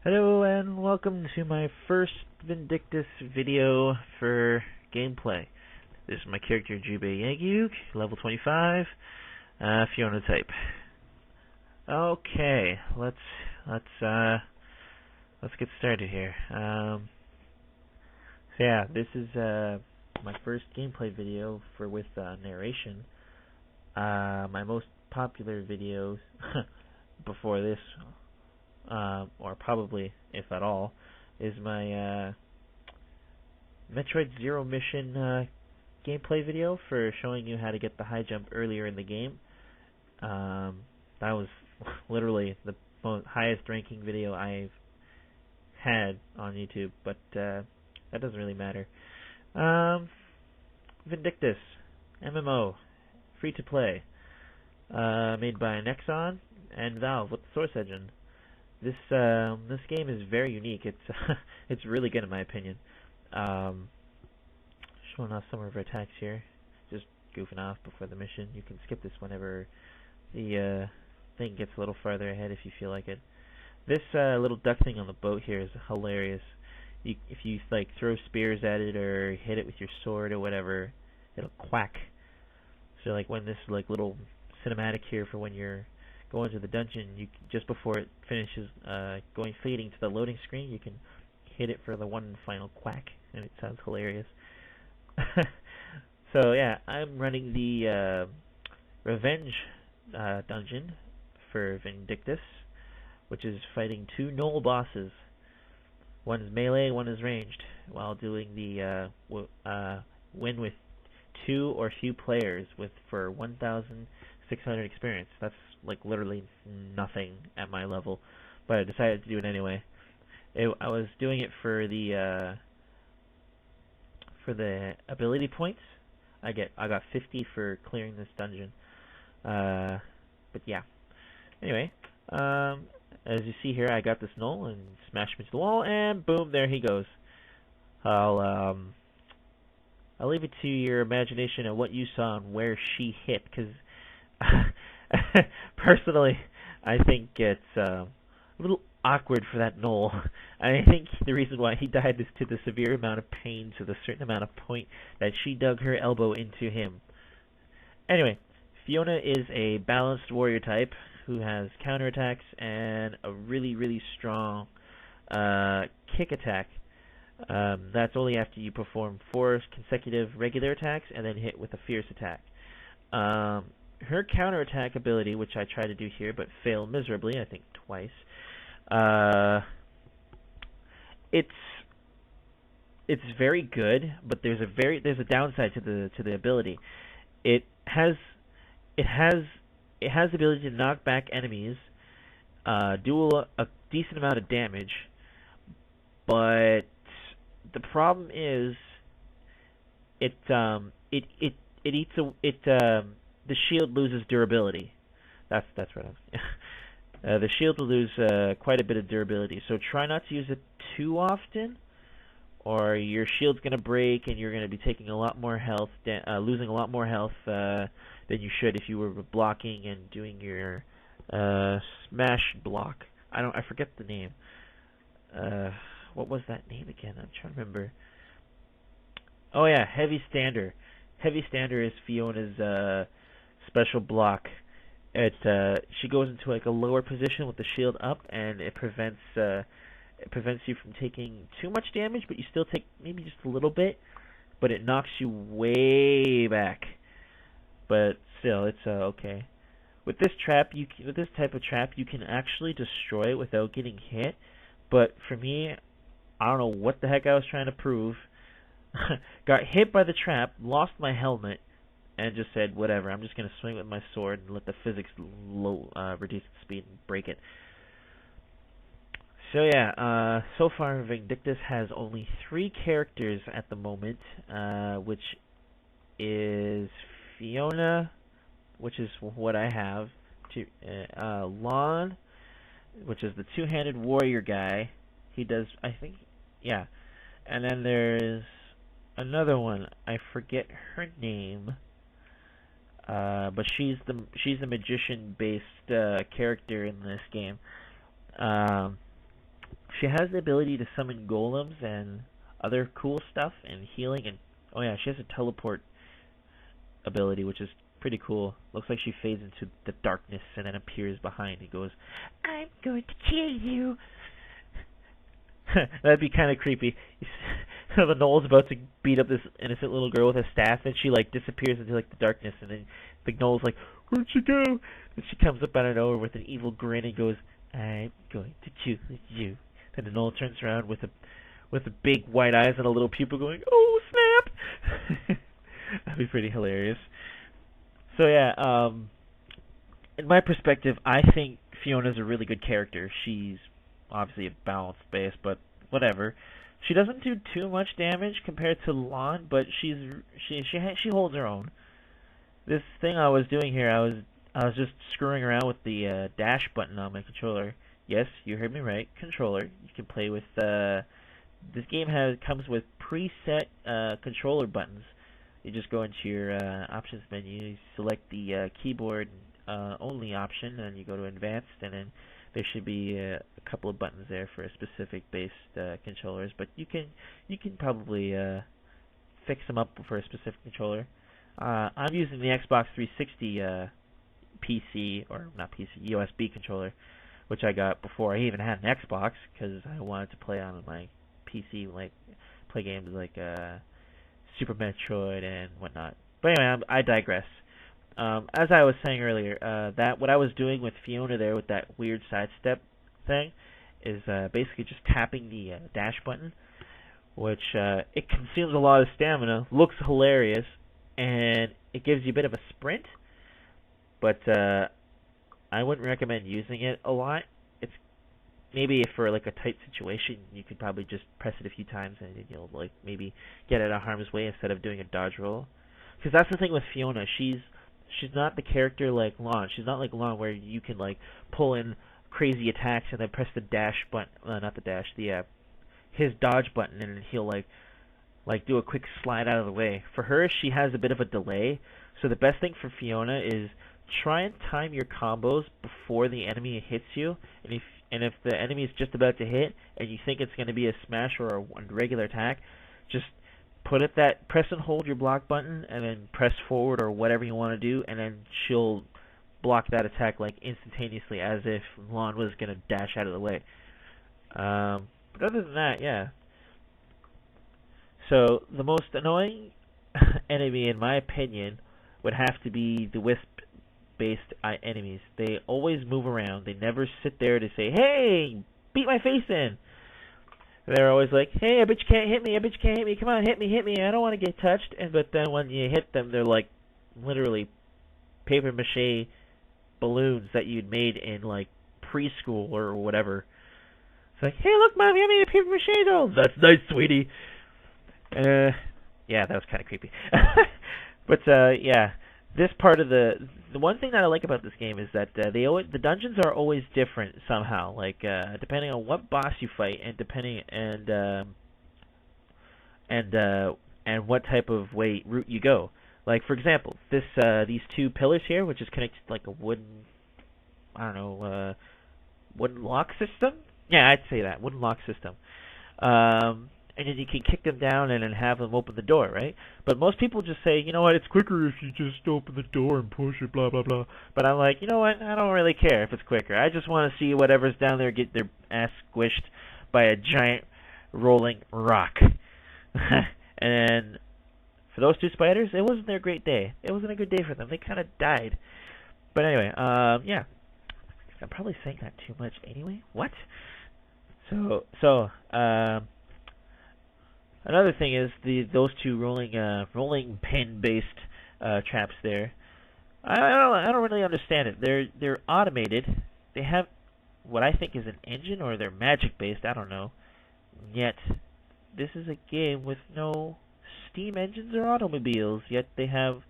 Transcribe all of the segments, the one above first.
Hello and welcome to my first Vindictus video for gameplay. This is my character Jubei Yangyuk, level 25, Fiona type. Okay, let's get started here. So yeah, this is my first gameplay video with narration. My most popular videos before this, or probably, if at all, is my Metroid Zero Mission gameplay video for showing you how to get the high jump earlier in the game. That was literally the highest ranking video I've had on YouTube, but that doesn't really matter. Vindictus, MMO, free to play, made by Nexon and Valve with the Source Engine. This game is very unique. It's really good in my opinion. Showing off some of our attacks here, just goofing off before the mission. You can skip this whenever the thing gets a little farther ahead if you feel like it. This little duck thing on the boat here is hilarious. If you like throw spears at it or hit it with your sword or whatever, it'll quack. So like when this little cinematic here for when you're going to the dungeon, just before it finishes fading to the loading screen, you can hit it for the one final quack, and it sounds hilarious. So yeah, I'm running the Revenge dungeon for Vindictus, which is fighting two Knoll bosses. One is melee, one is ranged, while doing the win with two or few players for 1,600 experience. That's like literally nothing at my level, but I decided to do it anyway. I was doing it for the ability points. I got 50 for clearing this dungeon. But yeah. Anyway, as you see here, I got this Knoll and smashed him into the wall, and boom, there he goes. I'll leave it to your imagination of what you saw and where she hit, because personally, I think it's a little awkward for that Knoll. I think the reason why he died is to the severe amount of pain, to the certain amount of point that she dug her elbow into him. Anyway, Fiona is a balanced warrior type who has counterattacks and a really strong kick attack. That's only after you perform 4 consecutive regular attacks and then hit with a fierce attack. Her counterattack ability, which I try to do here but fail miserably, I think twice. It's very good, but there's a downside to the ability. It has the ability to knock back enemies, do a decent amount of damage, but the problem is the shield loses durability. That's right. The shield will lose quite a bit of durability, so try not to use it too often, or your shield's gonna break and you're gonna be taking a lot more health, losing a lot more health than you should if you were blocking and doing your smash block. I forget the name. What was that name again? I'm trying to remember. Oh yeah, Heavy Stander. Heavy Stander is Fiona's special block. She goes into like a lower position with the shield up, and it prevents you from taking too much damage, but you still take maybe just a little bit, but it knocks you way back. But still, it's okay. With this type of trap, you can actually destroy it without getting hit. But for me, I don't know what the heck I was trying to prove. Got hit by the trap, lost my helmet, and just said, whatever, I'm just going to swing with my sword and let the physics reduce the speed and break it. So yeah, so far Vindictus has only 3 characters at the moment, which is Fiona, which is what I have, Lon, which is the two-handed warrior guy. He does, I think, yeah. And then there's another one, I forget her name. But she's the magician-based character in this game. She has the ability to summon golems and other cool stuff and healing, and oh yeah, she has a teleport ability, which is pretty cool. Looks like she fades into the darkness and then appears behind and goes, "I'm going to kill you." That'd be kind of creepy. The Gnoll's about to beat up this innocent little girl with a staff, and she like disappears into like the darkness, and then the Gnoll's like, "Where'd she go?" And she comes up out of nowhere with an evil grin and goes, "I'm going to kill you." Then the Gnoll turns around with the big white eyes and a little pupil going, "Oh snap!" That'd be pretty hilarious. So yeah, in my perspective, I think Fiona's a really good character. She's obviously a balanced base, but whatever. She doesn't do too much damage compared to Lon, but she holds her own. This thing I was doing here, I was just screwing around with the dash button on my controller. Yes, you heard me right, controller. You can play with this game comes with preset controller buttons. You just go into your options menu, you select the keyboard only option, and you go to advanced, and then there should be a couple of buttons there for specific based controllers, but you can probably fix them up for a specific controller. I'm using the Xbox 360 PC, or not PC, USB controller, which I got before I even had an Xbox, because I wanted to play on my PC, like play games like Super Metroid and whatnot. But anyway, I digress. As I was saying earlier, that what I was doing with Fiona there with that weird sidestep thing is basically just tapping the dash button, which it consumes a lot of stamina, looks hilarious, and it gives you a bit of a sprint, but I wouldn't recommend using it a lot. It's maybe for like a tight situation, you could probably just press it a few times and you'll like maybe get out of harm's way instead of doing a dodge roll. Because that's the thing with Fiona, she's not the character like Lon. She's not like Lon where you can like pull in crazy attacks and then press the dash button, not the dash, the his dodge button, and he'll like do a quick slide out of the way. For her, she has a bit of a delay, so the best thing for Fiona is try and time your combos before the enemy hits you, and if the enemy is just about to hit and you think it's going to be a smash or a regular attack, just press and hold your block button and then press forward or whatever you want to do, and then she'll block that attack like instantaneously as if Lon was going to dash out of the way. But other than that, yeah. So the most annoying enemy, in my opinion, would have to be the wisp-based enemies. They always move around. They never sit there to say, "Hey, beat my face in." They're always like, "Hey, I bet you can't hit me. I bet you can't hit me. Come on, hit me, hit me. I don't want to get touched." But then when you hit them, they're like literally paper mache balloons that you'd made in like preschool or whatever. It's like, "Hey, look, Mommy, I made a paper mache doll." "That's nice, sweetie." Yeah, that was kind of creepy. But yeah, this part of the one thing that I like about this game is that the dungeons are always different somehow. Like depending on what boss you fight, and depending and what type of route you go. Like for example, these two pillars here, which is connected to like a wooden, I don't know, wooden lock system. Yeah, I'd say that wooden lock system. And then you can kick them down and then have them open the door, right? But most people just say, "You know what, it's quicker if you just open the door and push it, blah, blah, blah." But I'm like, you know what, I don't really care if it's quicker. I just want to see whatever's down there get their ass squished by a giant rolling rock. And for those two spiders, it wasn't their great day. It wasn't a good day for them. They kind of died. But anyway, yeah. I'm probably saying that too much anyway. What? So, another thing is those two rolling pin based traps there. I don't really understand it. They're automated. They have what I think is an engine, or they're magic based. I don't know. Yet this is a game with no steam engines or automobiles. Yet they have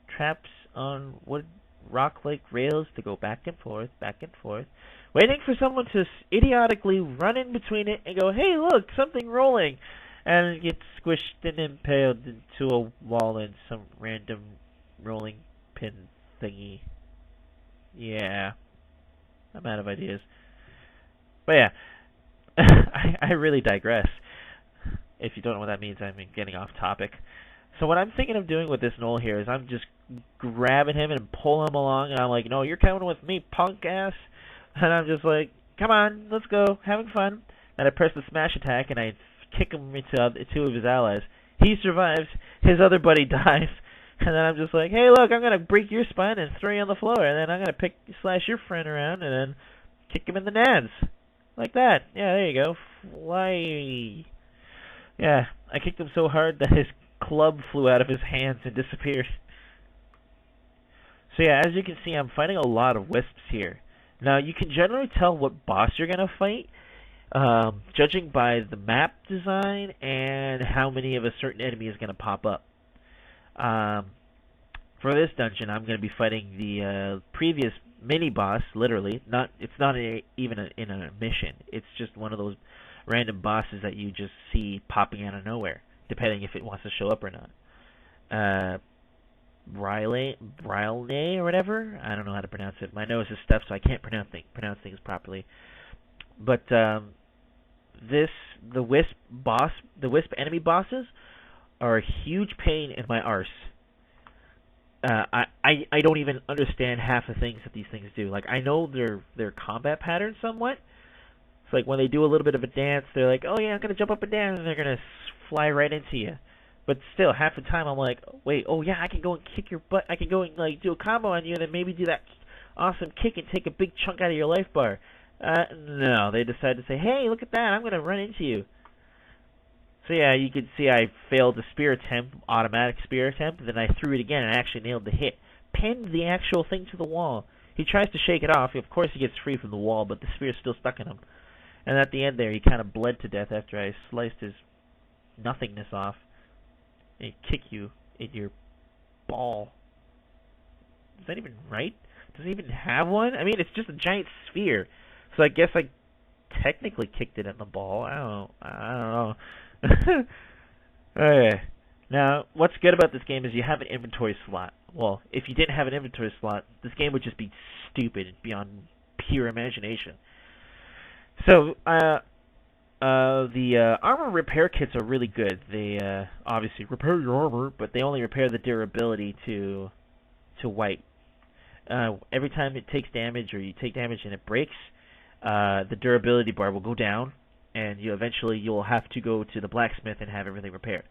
traps on wood rock-like rails to go back and forth, waiting for someone to idiotically run in between it and go, "Hey, look, something rolling." And get squished and impaled into a wall in some random rolling pin thingy. Yeah. I'm out of ideas. But yeah. I really digress. If you don't know what that means, I'm getting off topic. So what I'm thinking of doing with this Knoll here is I'm just grabbing him and pulling him along, and I'm like, no, you're coming with me, punk ass. And I'm just like, come on, let's go, having fun. And I press the smash attack, and I kick him into two of his allies. He survives. His other buddy dies. And then I'm just like, hey, look, I'm going to break your spine and throw you on the floor. And then I'm going to slash your friend around and then kick him in the nads. Like that. Yeah, there you go. Fly. Yeah, I kicked him so hard that his club flew out of his hands and disappeared. So yeah, as you can see, I'm fighting a lot of wisps here. Now, you can generally tell what boss you're going to fight, judging by the map design and how many of a certain enemy is going to pop up. For this dungeon, I'm going to be fighting the previous mini-boss, literally. It's not even in a mission. It's just one of those random bosses that you just see popping out of nowhere, depending if it wants to show up or not. Briley or whatever. I don't know how to pronounce it. My nose is stuffed, so I can't pronounce things properly. But the wisp enemy bosses are a huge pain in my arse. I don't even understand half the things that these things do. Like, I know their combat pattern somewhat. It's like when they do a little bit of a dance, they're like, oh yeah, I'm gonna jump up and down, and they're gonna fly right into you. But still, half the time I'm like, wait, oh yeah, I can go and kick your butt. I can go and like do a combo on you, and then maybe do that awesome kick and take a big chunk out of your life bar. No, they decided to say, hey, look at that, I'm gonna run into you. So yeah, you can see I failed the spear attempt, automatic spear attempt, and then I threw it again and I actually nailed the hit. Pinned the actual thing to the wall. He tries to shake it off. Of course he gets free from the wall, but the spear's still stuck in him. And at the end there, he kind of bled to death after I sliced his nothingness off. And kick you in your ball. Is that even right? Does it even have one? I mean, it's just a giant sphere. So I guess I technically kicked it in the ball. I don't know. Okay. Now, what's good about this game is you have an inventory slot. Well, if you didn't have an inventory slot, this game would just be stupid beyond pure imagination. So, the armor repair kits are really good. They obviously repair your armor, but they only repair the durability to white. Every time it takes damage or you take damage and it breaks, the durability bar will go down, and you'll have to go to the blacksmith and have everything repaired.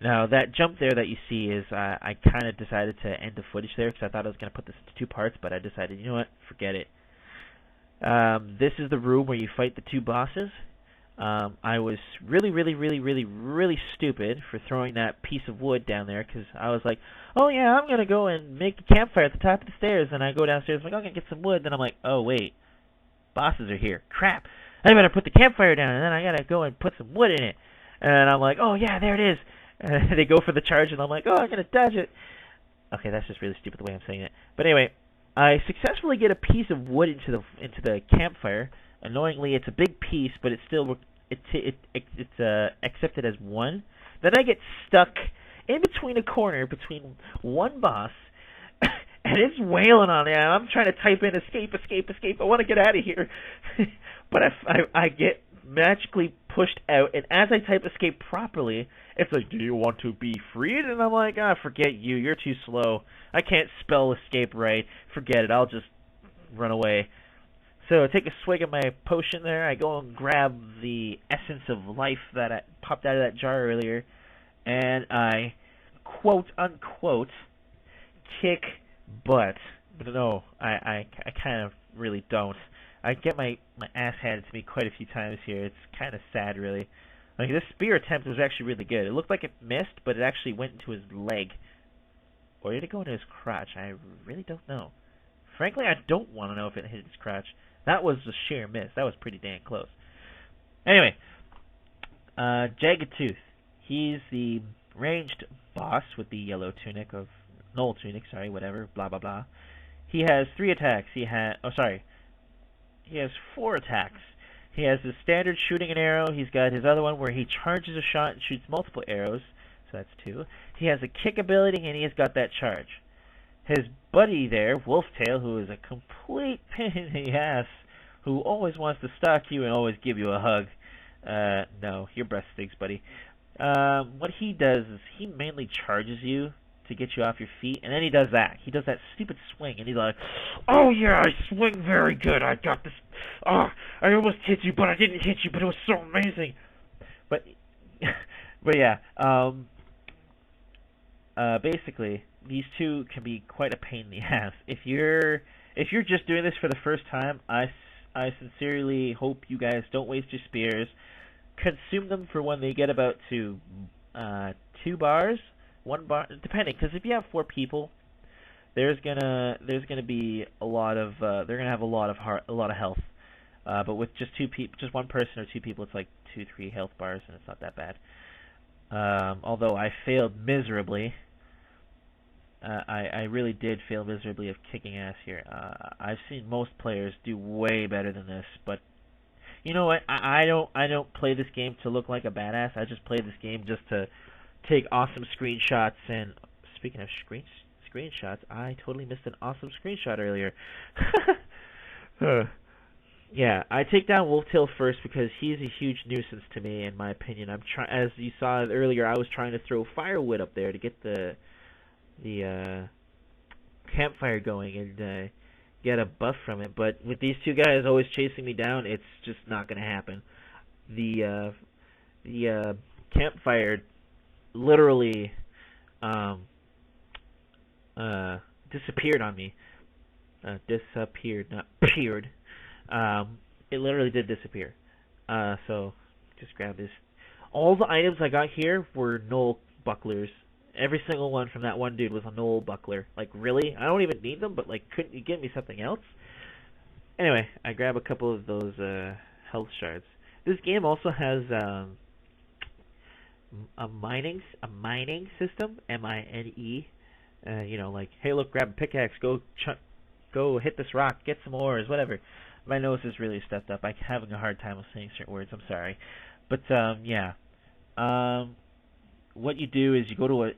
Now, that jump there that you see is, I kind of decided to end the footage there because I thought I was going to put this into 2 parts, but I decided, you know what, forget it. This is the room where you fight the 2 bosses. I was really stupid for throwing that piece of wood down there because I was like, oh yeah, I'm going to go and make a campfire at the top of the stairs, and I go downstairs, I'm like, I'm going to get some wood, then I'm like, oh wait, bosses are here, crap, I better put the campfire down, and then I got to go and put some wood in it, and I'm like, oh yeah, there it is, and they go for the charge, and I'm like, oh, I'm going to dodge it. Okay, that's just really stupid the way I'm saying it, but anyway, I successfully get a piece of wood into the campfire. Annoyingly, it's a big piece, but it's still it's accepted as 1. Then I get stuck in between a corner between one boss, and it's wailing on me. I'm trying to type in escape. I want to get out of here, but I get magically pushed out. And as I type escape properly, it's like, do you want to be freed? And I'm like, forget you. You're too slow. I can't spell escape right. Forget it. I'll just run away. So I take a swig of my potion there. I go and grab the essence of life that I popped out of that jar earlier, and I, quote unquote, kick butt. But no, I kind of really don't. I get my ass handed to me quite a few times here. It's kind of sad, really. Like, this spear attempt was actually really good. It looked like it missed, but it actually went into his leg. Or did it go into his crotch? I really don't know. Frankly, I don't want to know if it hit his crotch. That was a sheer miss. That was pretty dang close. Anyway, Jagged Tooth. He's the ranged boss with the yellow tunic of Knoll tunic. Sorry, whatever. Blah blah blah. He has 3 attacks. He has 4 attacks. He has his standard shooting an arrow. He's got his other one where he charges a shot and shoots multiple arrows. So that's 2. He has a kick ability, and he has got that charge. His buddy there, Wolftail, who is a complete pain in the ass, who always wants to stalk you and always give you a hug. No, your breath stinks, buddy. What he does is he mainly charges you to get you off your feet, and then he does that. He does that stupid swing, and he's like, "Oh yeah, I swing very good. I got this. Oh, I almost hit you, but I didn't hit you. But it was so amazing." But, but yeah. Basically, these two can be quite a pain in the ass. If you're just doing this for the first time, I sincerely hope you guys don't waste your spears. Consume them for when they get about to 2 bars, 1 bar, depending. Because if you have 4 people, there's gonna be a lot of they're gonna have a lot of health. But with just just one person or 2 people, it's like 2-3 health bars, and it's not that bad. Although I failed miserably. I really did fail miserably of kicking ass here. I've seen most players do way better than this, but you know what? I don't play this game to look like a badass. I just play this game just to take awesome screenshots. And speaking of screenshots, I totally missed an awesome screenshot earlier. Yeah, I take down Wolftail first because he's a huge nuisance to me, in my opinion. As you saw earlier, I was trying to throw firewood up there to get the campfire going and get a buff from it. But with these 2 guys always chasing me down, it's just not going to happen. The campfire literally disappeared on me. Disappeared, not peered. It literally did disappear. So just grab this. All the items I got here were null bucklers. Every single one from that one dude was a null buckler. Like, really? I don't even need them, but, like, couldn't you give me something else? Anyway, I grab a couple of those health shards. This game also has a mining system, M-I-N-E. You know, like, hey, look, grab a pickaxe, go hit this rock, get some ores, whatever. My nose is really stuffed up. I'm having a hard time with saying certain words. I'm sorry. But, yeah. What you do is you go to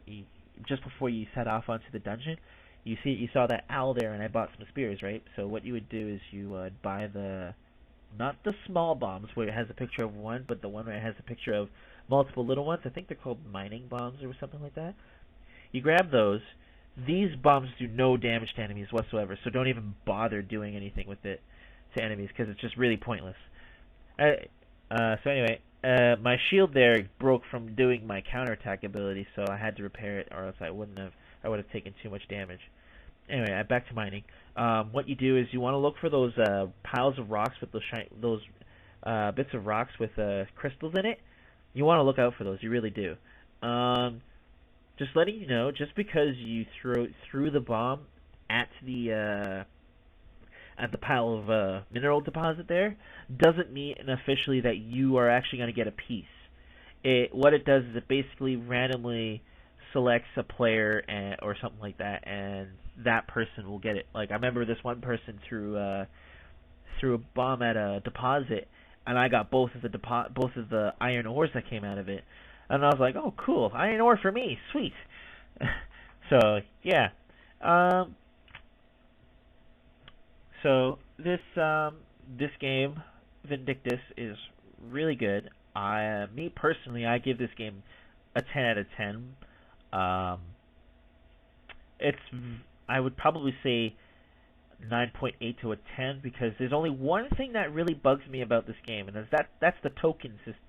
just before you set off onto the dungeon, you saw that owl there, and I bought some spears, right? So what you would do is you would buy not the small bombs where it has a picture of one, but the one where it has a picture of multiple little ones. I think they're called mining bombs or something like that. You grab those. These bombs do no damage to enemies whatsoever, so don't even bother doing anything with it to enemies because it's just really pointless. So anyway. My shield there broke from doing my counterattack ability, so I had to repair it, or else I would have taken too much damage. Anyway, back to mining. What you do is you want to look for those piles of rocks with those bits of rocks with crystals in it. You want to look out for those. You really do. Just letting you know, just because you threw the bomb at the pile of mineral deposit there, doesn't mean officially that you are actually going to get a piece. What it does is it basically randomly selects a player or something like that, and that person will get it. Like, I remember this one person threw a bomb at a deposit, and I got both of the iron ores that came out of it. And I was like, oh, cool, iron ore for me, sweet. So, yeah. So this game, Vindictus, is really good. Me personally, I give this game a 10 out of 10. I would probably say 9.8 to a 10 because there's only one thing that really bugs me about this game, and that's the token system.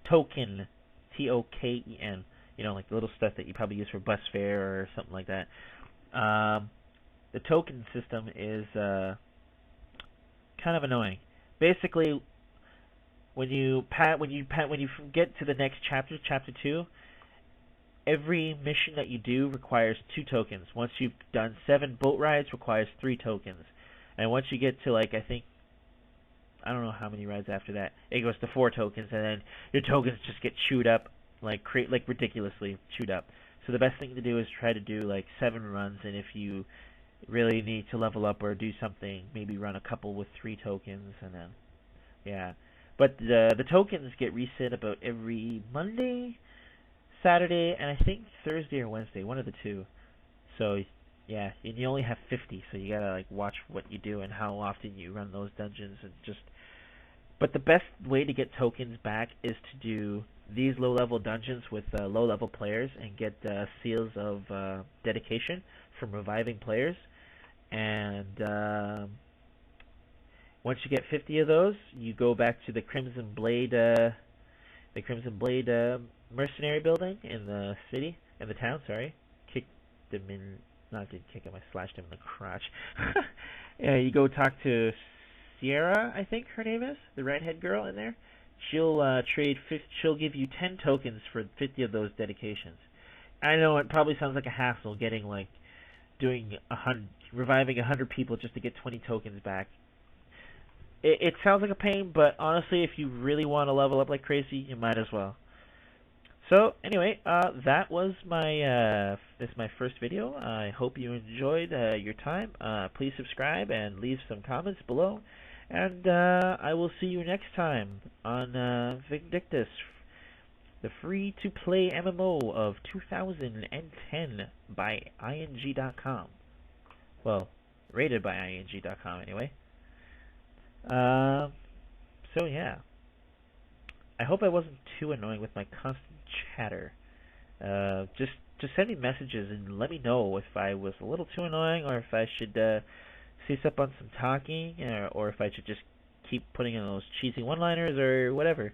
Token, T-O-K-E-N. You know, like the little stuff that you probably use for bus fare or something like that. The token system is kind of annoying. Basically, when you get to the next chapter, chapter 2, every mission that you do requires 2 tokens. Once you've done 7 boat rides, requires 3 tokens. And once you get to, like, I don't know how many rides after that, it goes to 4 tokens, and then your tokens just get chewed up, like ridiculously chewed up. So the best thing to do is try to do like 7 runs, and if you really need to level up or do something, maybe run a couple with 3 tokens, and then yeah. But the tokens get reset about every Monday, Saturday, and I think Thursday or Wednesday, one of the two. So Yeah, and you only have 50, so you gotta like watch what you do and how often you run those dungeons and just. But the best way to get tokens back is to do these low-level dungeons with low-level players and get seals of dedication from reviving players. And once you get 50 of those, you go back to the Crimson Blade mercenary building in the city, in the town. Sorry, kicked them in. Not did kick him. I slashed him in the crotch. Yeah, you go talk to Sierra, I think her name is, the redhead girl in there. She'll She'll give you 10 tokens for 50 of those dedications. I know it probably sounds like a hassle getting like reviving 100 people just to get 20 tokens back. It sounds like a pain, but honestly, if you really want to level up like crazy, you might as well. So anyway, that was this is my first video. I hope you enjoyed your time. Please subscribe and leave some comments below, and I will see you next time on Vindictus, the free-to-play MMO of 2010 by ing.com. Well, rated by ing.com anyway. So yeah. I hope I wasn't too annoying with my constant chatter. Just send me messages and let me know if I was a little too annoying, or if I should cease up on some talking, or if I should just keep putting in those cheesy one-liners or whatever.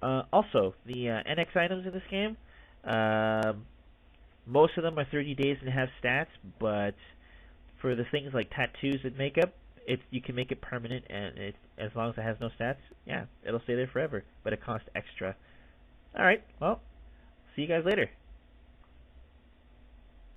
Also, the NX items in this game, most of them are 30 days and have stats, but for the things like tattoos and makeup, you can make it permanent, and as long as it has no stats, yeah, it'll stay there forever, but it costs extra. Alright, well, see you guys later.